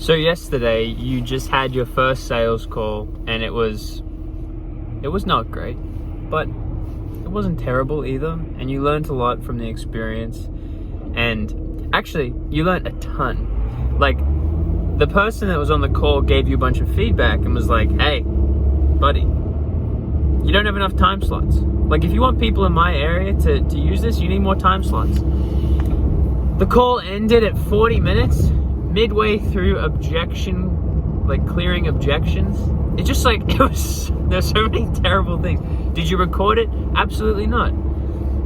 So yesterday you just had your first sales call and it was not great, but it wasn't terrible either, and you learned a lot from the experience. And actually you learned a ton. Like, the person that was on the call gave you a bunch of feedback and was like, hey buddy, you don't have enough time slots. Like, if you want people in my area to use this, you need more time slots. The call ended at 40 minutes, midway through clearing objections. It just there's so many terrible things. Did you record it? Absolutely not.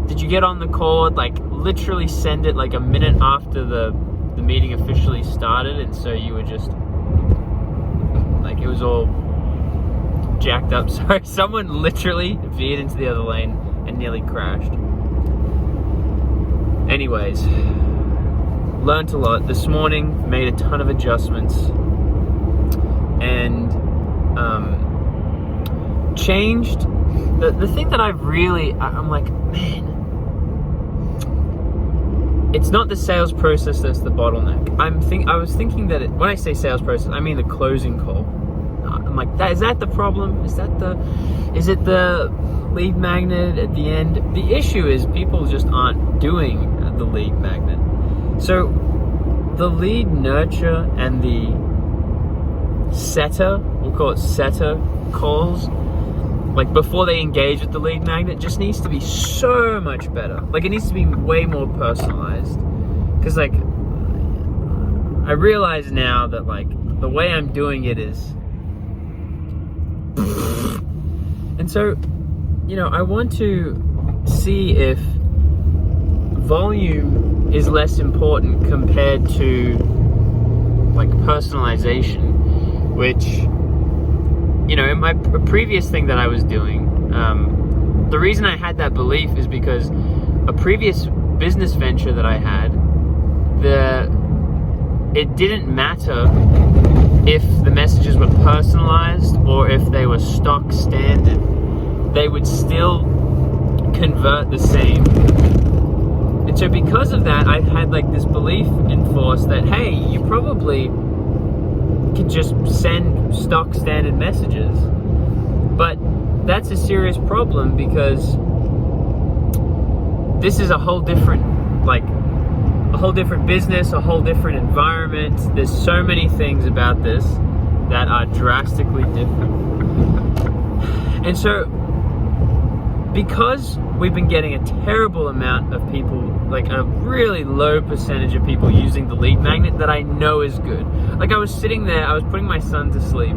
Did you get on the call, literally send it a minute after the meeting officially started, and so you were just it was all jacked up? Sorry, someone literally veered into the other lane and nearly crashed. Anyways, learned a lot this morning, made a ton of adjustments, and changed the thing that I'm like, man, it's not the sales process that's the bottleneck. I was thinking that when I say sales process, I mean the closing call. I'm like, is that the problem? Is it the lead magnet at the end? The issue is people just aren't doing the lead magnet. So the lead nurture and the setter, we'll call it setter calls, before they engage with the lead magnet, just needs to be so much better. It needs to be way more personalized. Because I realize now that the way I'm doing it is, and so, I want to see if volume is less important compared to personalization, which, in my previous thing that I was doing, the reason I had that belief is because a previous business venture that I had, it didn't matter if the messages were personalized or if they were stock standard. They would still convert the same. And so because of that, I had this belief enforced that, hey, you probably could just send stock standard messages. But that's a serious problem, because this is a whole different business, a whole different environment. There's so many things about this that are drastically different. And so, because we've been getting a terrible amount of people, a really low percentage of people using the lead magnet that I know is good. I was sitting there, I was putting my son to sleep,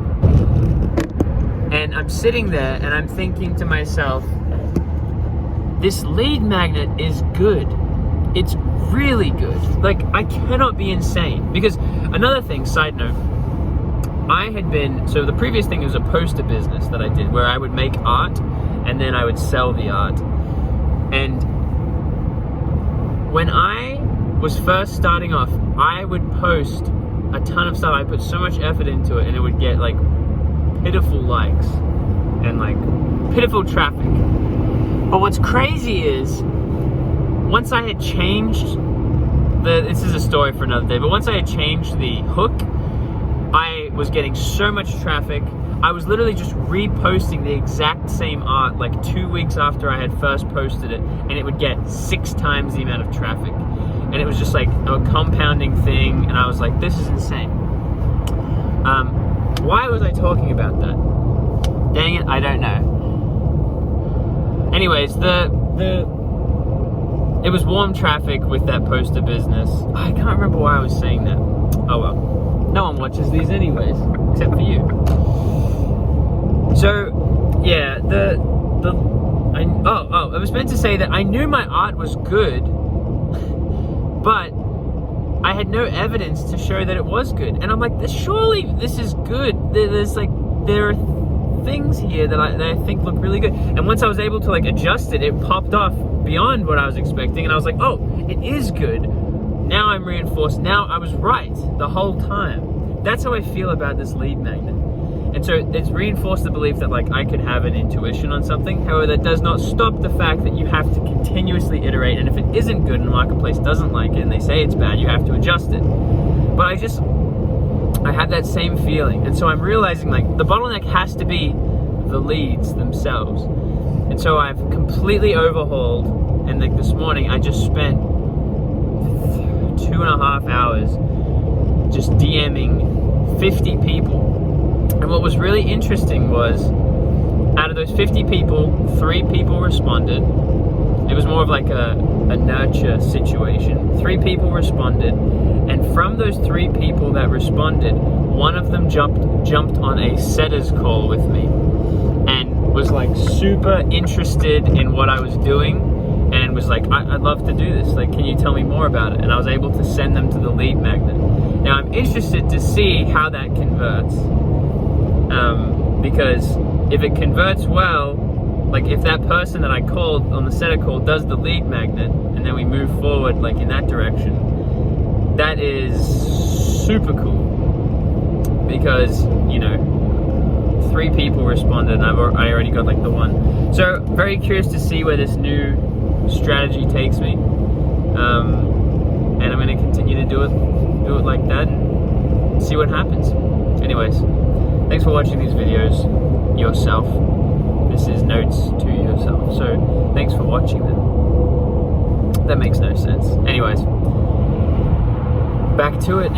and I'm sitting there and I'm thinking to myself, this lead magnet is good. It's really good. I cannot be insane. Because another thing, side note, so the previous thing was a poster business that I did where I would make art and then I would sell the art. And when I was first starting off, I would post a ton of stuff. I put so much effort into it, and it would get pitiful likes and pitiful traffic. But what's crazy is, once I had changed this is a story for another day, but once I had changed the hook, I was getting so much traffic. I was literally just reposting the exact same art 2 weeks after I had first posted it, and it would get 6 times the amount of traffic. And it was just a compounding thing, and I was like, this is insane. Why was I talking about that? Dang it, I don't know. Anyways, it was warm traffic with that poster business. I can't remember why I was saying that. Oh well. No one watches these anyways, except for you. So, yeah, I was meant to say that I knew my art was good, but I had no evidence to show that it was good. And I'm like, surely this is good. There are things here that I think look really good. And once I was able to adjust it, it popped off beyond what I was expecting, and I was like, oh, it is good. Now I'm reinforced. Now I was right the whole time. That's how I feel about this lead magnet. And so it's reinforced the belief that I could have an intuition on something. However, that does not stop the fact that you have to continuously iterate, and if it isn't good and the marketplace doesn't like it and they say it's bad, you have to adjust it. But I had that same feeling. And so I'm realizing like the bottleneck has to be the leads themselves. And so I've completely overhauled, and like this morning I just spent 2.5 hours just DMing 50 people. And what was really interesting was, out of those 50 people, 3 people responded. It was more of like a nurture situation. 3 people responded, and from those 3 people that responded, one of them jumped on a setters call with me and was like super interested in what I was doing, and was like, I'd love to do this, like, can you tell me more about it? And I was able to send them to the lead magnet. Now I'm interested to see how that converts, because if it converts well, like if that person that I called on the setter call does the lead magnet, and then we move forward like in that direction, that is super cool, because, you know, 3 people responded and I already got like the 1. So very curious to see where this new strategy takes me, and I'm going to continue to do it like that and see what happens. Anyways, thanks for watching these videos yourself. This is notes to yourself, so thanks for watching them. That makes no sense. Anyways, back to it.